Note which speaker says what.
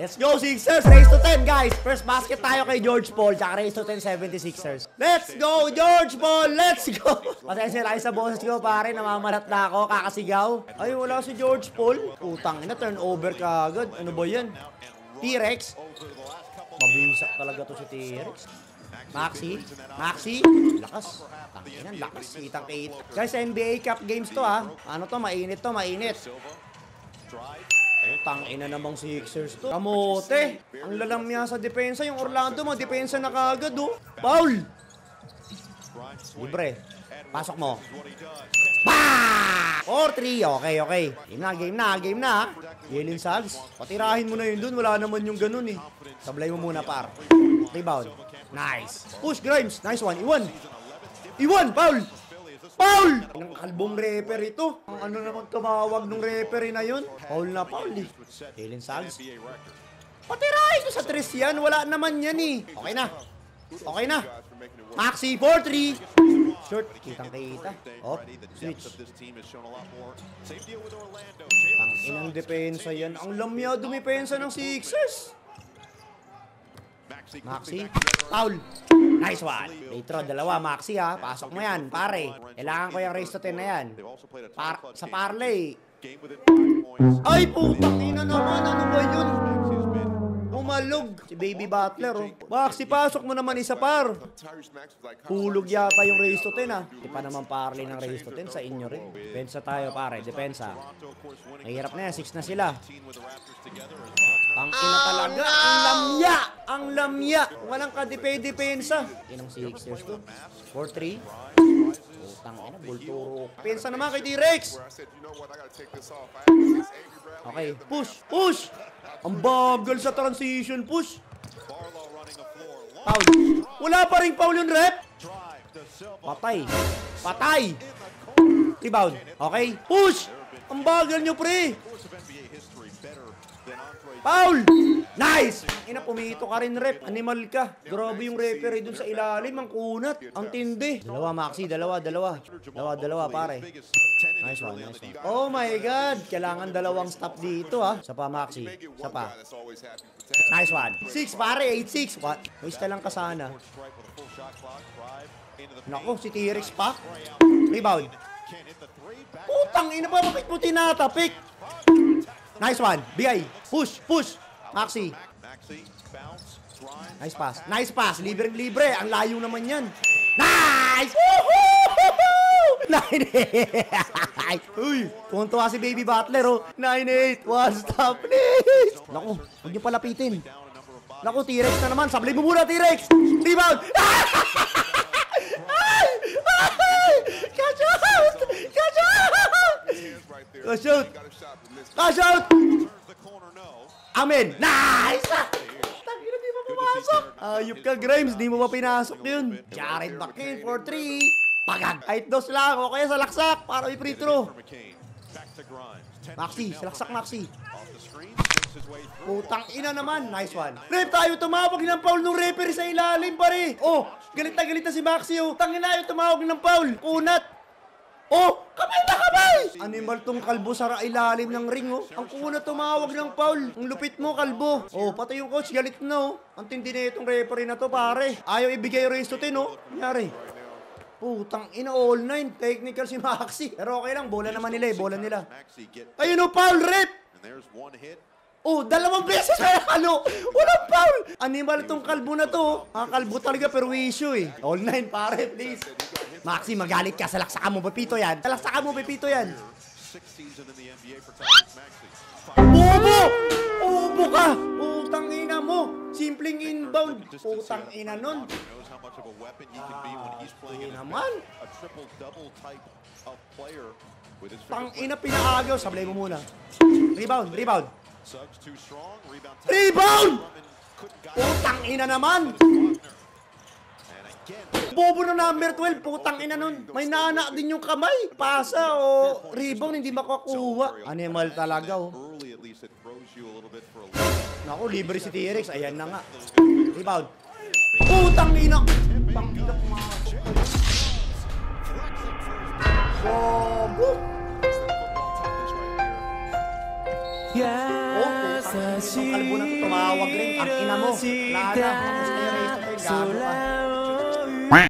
Speaker 1: Let's go, Sixers! Race to 10, guys! First basket tayo kay George Paul, tsaka race to 10, 76ers. Let's go, George Paul! Let's go! Pasensya lang sa boses ko, pare. Namamalat na ako, kakasigaw. Ay, wala si George Paul. Utang ina, turnover ka agad. Ano ba yan? T-Rex? Mabisak talaga to si T-Rex. Maxi. Lakas. Tanginan, lakas. Kitang-kit. Guys, NBA Cup games to, ha. Ano to? Mainit to, mainit. Tangina namang Sixers to. Kamote. Ang lalam niya sa depensa. Yung Orlando, mga depensa na kagad, oh. Foul! Libre. Pasok mo. Bah! 4-3. Okay. Game na. Jalen Suggs. Patirahin mo na yun dun. Wala naman yung ganun, eh. Sablay mo muna, par. Rebound. Nice. Push, Grimes. Nice one. Iwan. Foul! Ang kalbong referee ito. Ang ano naman tumawag nung referee na yun? Foul na foul, eh. Jalen Suggs. Patirahin ko sa 3 yan. Wala naman yan, eh. Okay na. Maxi, 4-3. Short. Kitang-kita. Oh, switch. Ang inang depensa yan. Ang lamya dumipensa ng Sixers. Maxi. Foul. Nice one. Petro, dalawa. Maxi, ha. Pasok mo yan, pare. Kailangan ko yung race to 10 na yan. Sa parlay. Ay, putang ina naman. Ano ba yun? Umalog. Si Baby Butler, oh. Maxi, pasok mo naman isa, par. Hulog yata yung race to 10, ha. Di pa naman parlay ng race to 10 sa inyo rin. Depensa tayo, pare. Depensa. Mahirap na yan. 6 na sila. Ang ina talaga. Ang lamya. Walang kadepensa. Inang Sixers to. 4-3. Utang ina. Bulturo. Pensa naman kay T-Rex. Okay. Push. Ang bagal sa transition. Push. Foul. Wala pa rin foul yung rep. Patay. Rebound. Okay. Push. Ang bagal nyo, pre. Foul! Nice! Ina, pumito ka rin, rep. Animal ka. Grabe yung referee dun sa ilalim. Ang kunat. Ang tindi. Dalawa, Maxi. Dalawa, pare. Nice one. Oh my God. Kailangan dalawang stop dito, ha. Isa pa, Maxi. Isa pa. Nice one. 6, pare. 8-6. What? Waste lang ka sana. Nako, si T-Rex pa. Rebound. Putang ina ba? Bakit mo tinatapik? Nice one. Bigay. Push. Maxi. Nice pass. Libre. Ang layo naman yan. Nice! Woohoo! 9-8. Uy, tuntua si Baby Butler, oh. 9-8. One stop, please. Naku, huwag niyo palapitin. Naku, T-Rex na naman. Sablay mo muna, T-Rex. Rebound. Cash out! Amen! Nice! Tangina, di mo pumasok. Ayup ka, Grimes. Di mo pa pinasok yun. Jared Bakin, 4-3. Pagad. 8-2 lang. O kaya sa laksak. Para may free throw. Maxi. Salaksak, Maxi. Putang ina naman. Nice one. Rep, tayo tumawag ng foul ng referee sa ilalim, pare. Oh, galit na si Maxi, oh. Tangina, tayo tumawag ng foul. Kunat. Oh, kamay! Animal tong kalbo sa ilalim ng ring, oh. Ang kuna tumawag ng foul. Ang lupit mo, kalbo. Oh, pati yung coach, galit na, oh. Ang tindi na itong referee na to, pare. Ayaw ibigay race to 10, oh. Nangyari. Putang ina, all 9. Technical si Maxi. Pero okay lang, bola naman nila, bola nila. Ayun, oh, foul, rep! Oh, 2 beses na nakalo. Walang foul. Animal tong kalbo na to. Kalbo talaga, pero issue, eh. All 9, pare, please. Maxi, magalit ka. Salaksakan mo, Pepito yan. Bobo ka! Putang ina mo! Simpleng inbound. Putang ina nun. Naman. Tang ina, pinaagaw. Sablay mo muna. Rebound! Putang ina naman! Bobo na number 12, putang ina nun. May naanak din yung kamay. Pasa o rebound, hindi makakuha. Animal talaga, oh. Naku, libre si T-Rex. Ayan na nga. Rebound. Putang ina. Putang ina, pumasok. Bobo.
Speaker 2: Yes,
Speaker 1: itong kalbo na to, tumawag rin. Ang ina mo. Lara, tapos na yung race to tayo, gago ka.